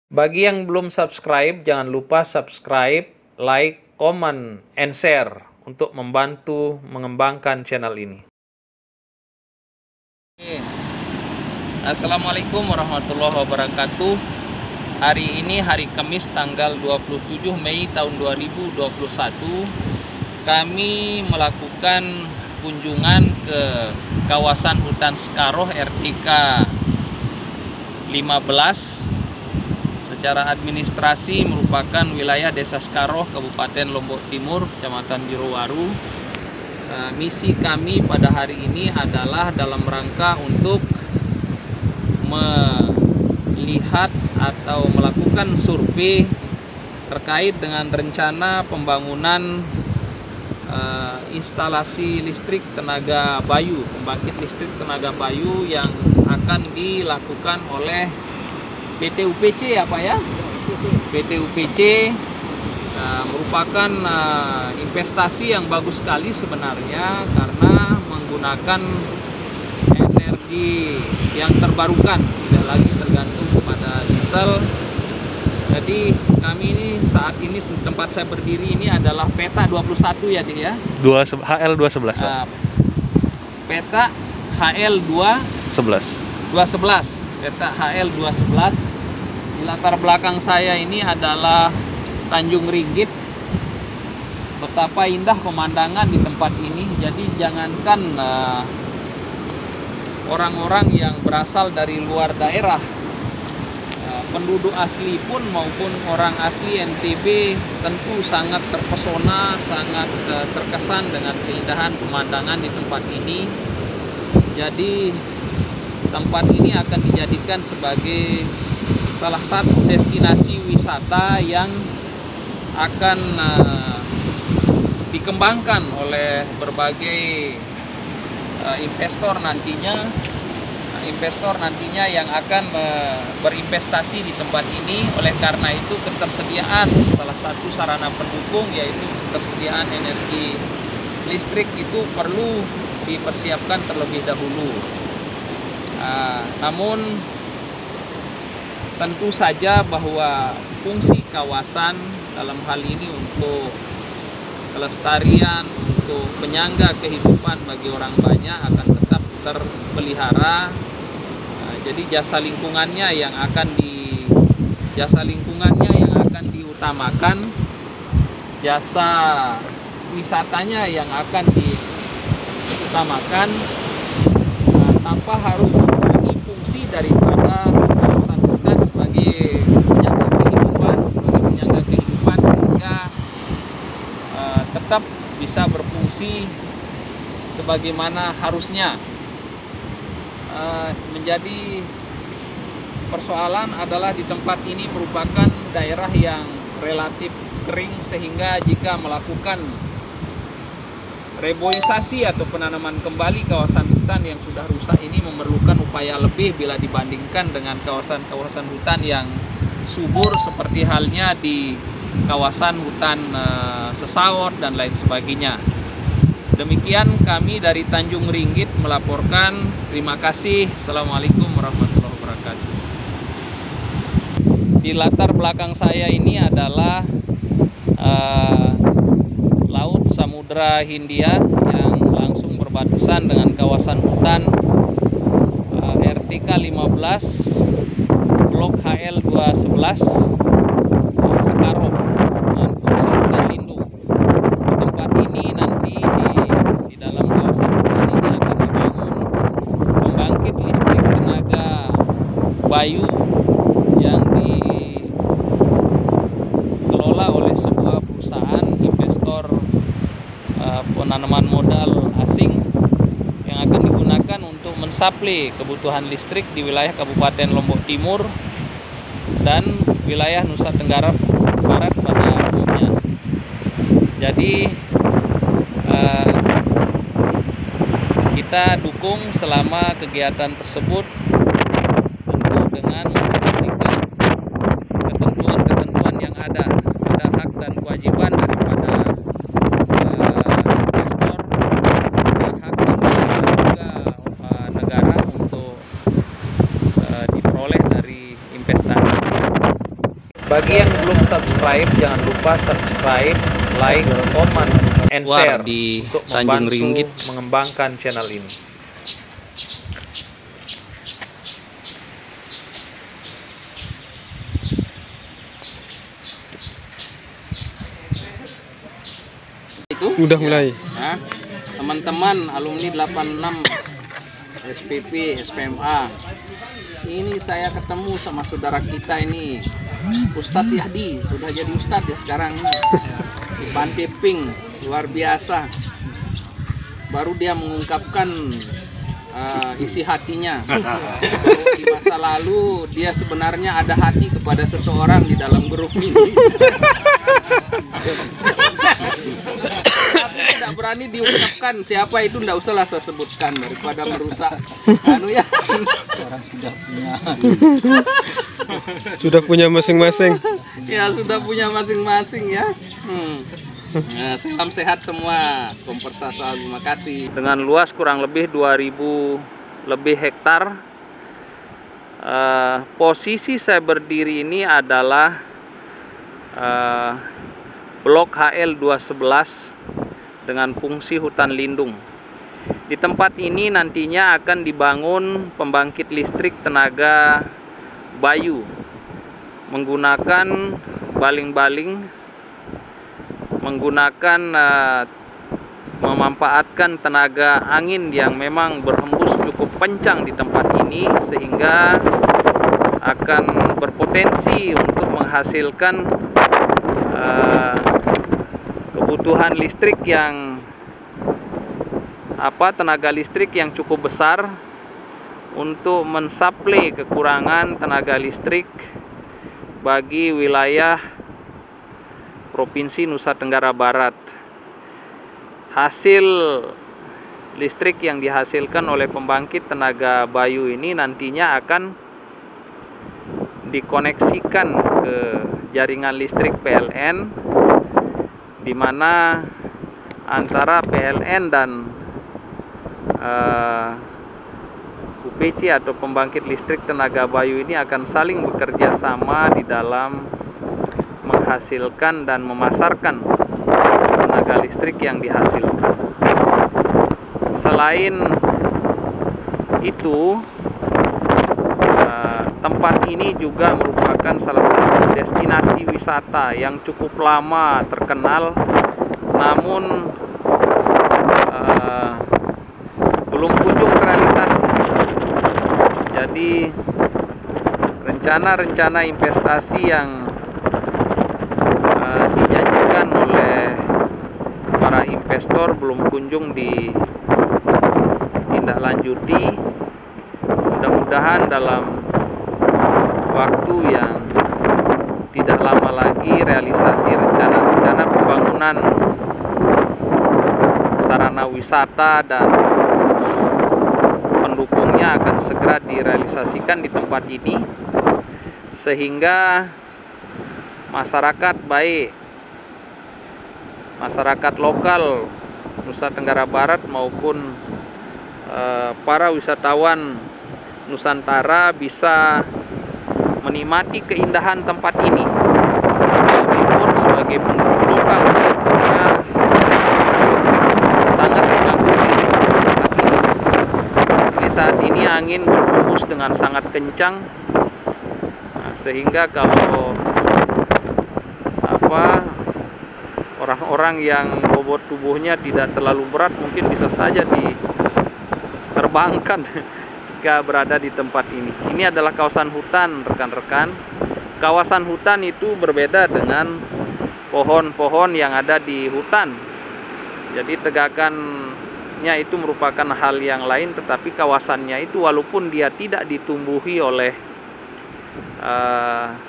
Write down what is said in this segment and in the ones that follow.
Bagi yang belum subscribe, jangan lupa subscribe, like, comment, and share untuk membantu mengembangkan channel ini. Assalamualaikum warahmatullahi wabarakatuh. Hari ini hari Kamis tanggal 27 Mei tahun 2021. Kami melakukan kunjungan ke kawasan hutan Sekaroh RTK 15. Secara administrasi merupakan wilayah Desa Sekaroh, Kabupaten Lombok Timur, Kecamatan Birowaru. Misi kami pada hari ini adalah dalam rangka untuk melihat atau melakukan survei terkait dengan rencana pembangunan instalasi listrik tenaga bayu, pembangkit listrik tenaga bayu yang akan dilakukan oleh PT UPC ya Pak ya? PT UPC merupakan investasi yang bagus sekali sebenarnya karena menggunakan energi yang terbarukan, tidak lagi tergantung kepada diesel. Jadi kami ini saat ini tempat saya berdiri ini adalah peta 21 ya Dik ya? HL211. Peta HL211. Peta HL211. Di latar belakang saya ini adalah Tanjung Ringgit. Betapa indah pemandangan di tempat ini. Jadi jangankan orang-orang yang berasal dari luar daerah, penduduk asli pun maupun orang asli NTB tentu sangat terpesona, sangat terkesan dengan keindahan pemandangan di tempat ini. Jadi tempat ini akan dijadikan sebagai salah satu destinasi wisata yang akan dikembangkan oleh berbagai investor nantinya yang akan berinvestasi di tempat ini. Oleh karena itu ketersediaan salah satu sarana pendukung yaitu ketersediaan energi listrik itu perlu dipersiapkan terlebih dahulu. Namun tentu saja bahwa fungsi kawasan dalam hal ini untuk kelestarian, untuk penyangga kehidupan bagi orang banyak akan tetap terpelihara. Jadi jasa lingkungannya yang akan diutamakan, jasa wisatanya yang akan diutamakan, tanpa harus mengurangi fungsi daripada kawasan hutan sebagai penyangga kehidupan sehingga tetap bisa berfungsi sebagaimana harusnya. Menjadi persoalan adalah di tempat ini merupakan daerah yang relatif kering sehingga jika melakukan reboisasi atau penanaman kembali kawasan hutan yang sudah rusak ini memerlukan upaya lebih bila dibandingkan dengan kawasan-kawasan hutan yang subur seperti halnya di kawasan hutan Sesaor dan lain sebagainya. Demikian kami dari Tanjung Ringgit melaporkan. Terima kasih. Assalamualaikum warahmatullahi wabarakatuh. Di latar belakang saya ini adalah Laut Samudra Hindia yang langsung berbatasan dengan kawasan hutan RTK 15 Blok HL211 Sekaroh dengan fungsi hutan lindung. Di tempat ini nanti di dalam kawasan hutan ini akan dibangun pembangkit listrik tenaga bayu yang dikelola oleh sebuah perusahaan investor penanaman modal asing yang akan digunakan untuk mensuplai kebutuhan listrik di wilayah Kabupaten Lombok Timur dan wilayah Nusa Tenggara Barat pada umumnya. Jadi kita dukung selama kegiatan tersebut, tentu dengan memperhatikan ketentuan-ketentuan yang ada hak dan kewajiban daripada investor, ada hak dan kewajiban juga negara untuk diperoleh dari investasi. Bagi yang belum subscribe, jangan lupa subscribe, like, comment, and share di untuk Tanjung membantu Ringgit. mengembangkan channel ini. Itu Udah mulai. ya, teman-teman alumni 86 SPP SPMA, ini saya ketemu sama saudara kita ini, Ustadz Yahdi, sudah jadi Ustadz ya sekarang di Pantai Pink, luar biasa. Baru dia mengungkapkan isi hatinya. Di masa lalu dia sebenarnya ada hati kepada seseorang di dalam grup ini. Tapi tidak berani diungkapkan siapa itu, tidak usahlah saya sebutkan daripada merusak ya. Orang Sudah punya masing-masing. ya sudah punya masing-masing ya. Nah, salam sehat semua, Kompersasa, terima kasih. Dengan luas kurang lebih 2000 lebih hektar. Posisi saya berdiri ini adalah Blok HL 211 dengan fungsi hutan lindung. Di tempat ini nantinya akan dibangun pembangkit listrik tenaga bayu menggunakan baling-baling, menggunakan memanfaatkan tenaga angin yang memang berhembus cukup kencang di tempat ini, sehingga akan berpotensi untuk menghasilkan kebutuhan listrik yang tenaga listrik yang cukup besar untuk mensuplai kekurangan tenaga listrik bagi wilayah Provinsi Nusa Tenggara Barat. Hasil listrik yang dihasilkan oleh pembangkit tenaga bayu ini nantinya akan dikoneksikan ke jaringan listrik PLN, di mana antara PLN dan UPC atau pembangkit listrik tenaga bayu ini akan saling bekerja sama di dalam menghasilkan dan memasarkan tenaga listrik yang dihasilkan. Selain itu, tempat ini juga merupakan salah satu destinasi wisata yang cukup lama terkenal, namun belum kunjung terrealisasi. Jadi rencana-rencana investasi yang dijanjikan oleh para investor belum kunjung ditindaklanjuti. Mudah-mudahan dalam waktu yang tidak lama lagi realisasi rencana-rencana pembangunan sarana wisata dan pendukungnya akan segera direalisasikan di tempat ini, sehingga masyarakat, baik masyarakat lokal Nusa Tenggara Barat maupun para wisatawan Nusantara bisa menikmati keindahan tempat ini. Meskipun sebagai penduduk lokal tentunya sangat mengagumi tempat ini. Di saat ini angin berhembus dengan sangat kencang, sehingga kalau orang-orang yang bobot tubuhnya tidak terlalu berat mungkin bisa saja diterbangkan jika berada di tempat ini. Ini adalah kawasan hutan, rekan-rekan. Kawasan hutan itu berbeda dengan pohon-pohon yang ada di hutan. Jadi tegakannya itu merupakan hal yang lain, tetapi kawasannya itu walaupun dia tidak ditumbuhi oleh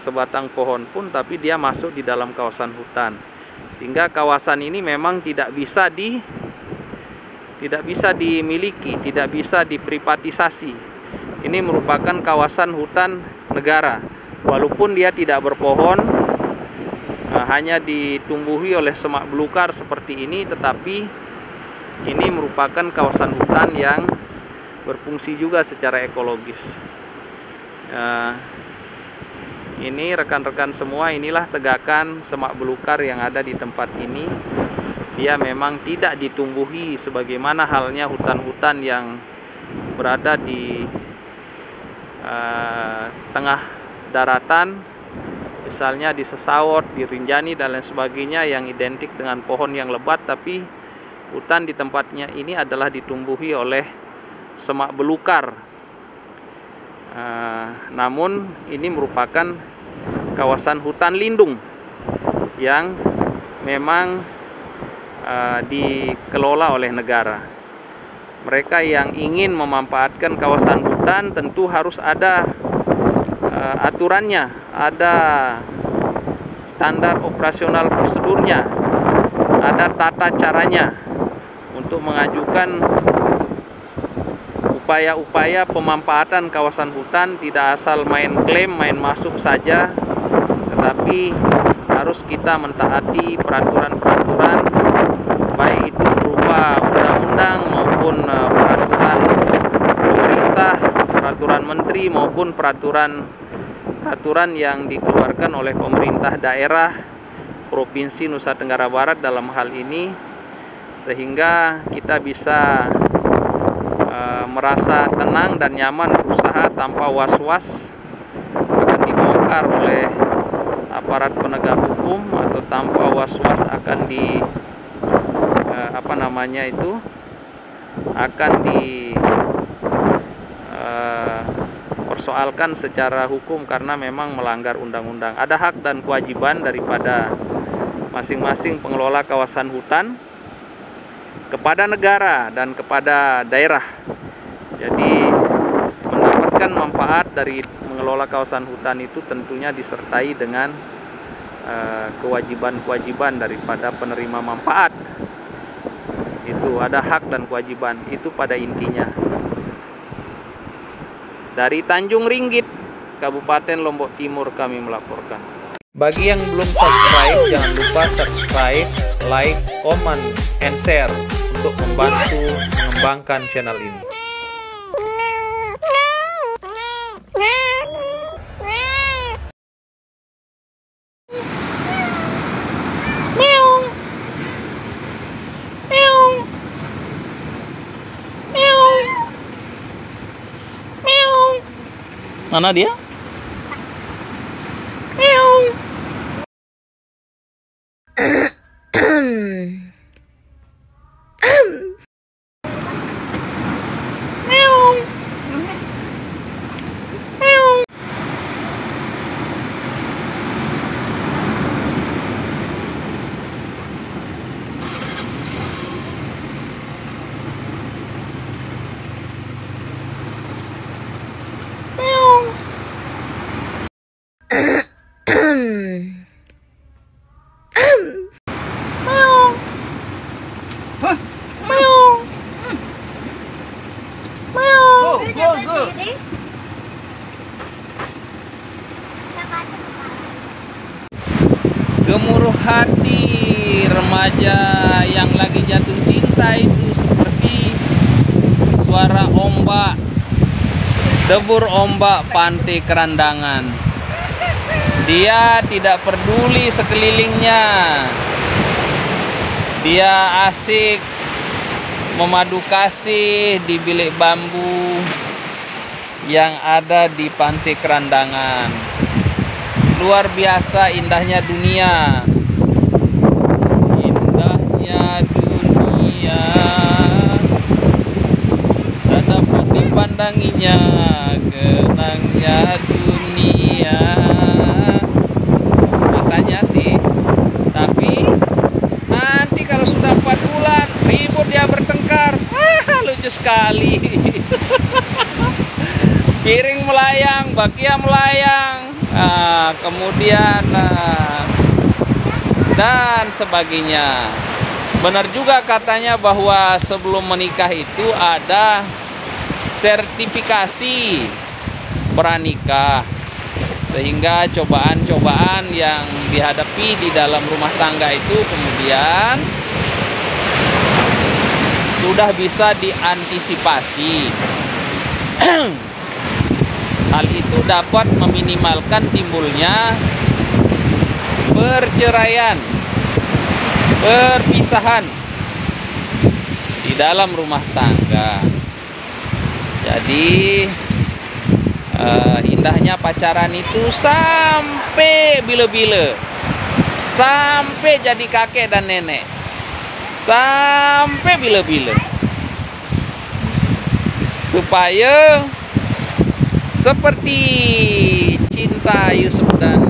sebatang pohon pun, tapi dia masuk di dalam kawasan hutan, sehingga kawasan ini memang tidak bisa dimiliki, tidak bisa diprivatisasi. Ini merupakan kawasan hutan negara, walaupun dia tidak berpohon, hanya ditumbuhi oleh semak belukar seperti ini, tetapi ini merupakan kawasan hutan yang berfungsi juga secara ekologis. Ini rekan-rekan semua, inilah tegakan semak belukar yang ada di tempat ini. Dia memang tidak ditumbuhi sebagaimana halnya hutan-hutan yang berada di tengah daratan, misalnya di Sesawot, di Rinjani dan lain sebagainya yang identik dengan pohon yang lebat, tapi hutan di tempatnya ini adalah ditumbuhi oleh semak belukar. Namun ini merupakan kawasan hutan lindung yang memang dikelola oleh negara. Mereka yang ingin memanfaatkan kawasan hutan tentu harus ada aturannya, ada standar operasional prosedurnya, ada tata caranya untuk mengajukan upaya-upaya pemanfaatan kawasan hutan. Tidak asal main klaim, main masuk saja, tetapi harus kita mentaati peraturan-peraturan, baik itu berupa undang-undang maupun peraturan pemerintah, peraturan menteri maupun peraturan yang dikeluarkan oleh pemerintah daerah Provinsi Nusa Tenggara Barat dalam hal ini, sehingga kita bisa merasa tenang dan nyaman berusaha tanpa was-was akan dibongkar oleh aparat penegak hukum, atau tanpa was-was akan akan dipersoalkan secara hukum karena memang melanggar undang-undang. Ada hak dan kewajiban daripada masing-masing pengelola kawasan hutan kepada negara dan kepada daerah. Jadi mendapatkan manfaat dari mengelola kawasan hutan itu tentunya disertai dengan kewajiban-kewajiban daripada penerima manfaat. Itu ada hak dan kewajiban, itu pada intinya. Dari Tanjung Ringgit, Kabupaten Lombok Timur, kami melaporkan. Bagi yang belum subscribe, jangan lupa subscribe, like, comment, and share untuk membantu mengembangkan channel ini. Mana dia? Gemuruh hati remaja yang lagi jatuh cinta itu seperti suara ombak, debur ombak pantai Kerandangan. Dia tidak peduli sekelilingnya. Dia asik memadu kasih di bilik bambu yang ada di pantai Kerandangan. Luar biasa indahnya dunia. Indahnya dunia tak dapat dipandanginya, kenangnya dunia. Katanya sih, tapi nanti kalau sudah 4 bulan ribut dia bertengkar. Lucu sekali. Piring melayang, bakia melayang, kemudian dan sebagainya. Benar juga katanya bahwa sebelum menikah itu ada sertifikasi pranikah, sehingga cobaan-cobaan yang dihadapi di dalam rumah tangga itu kemudian sudah bisa diantisipasi. Hal itu dapat meminimalkan timbulnya perceraian, perpisahan di dalam rumah tangga. Jadi indahnya pacaran itu sampai bila-bila, sampai jadi kakek dan nenek, sampai bila-bila, supaya seperti cinta Yusuf dan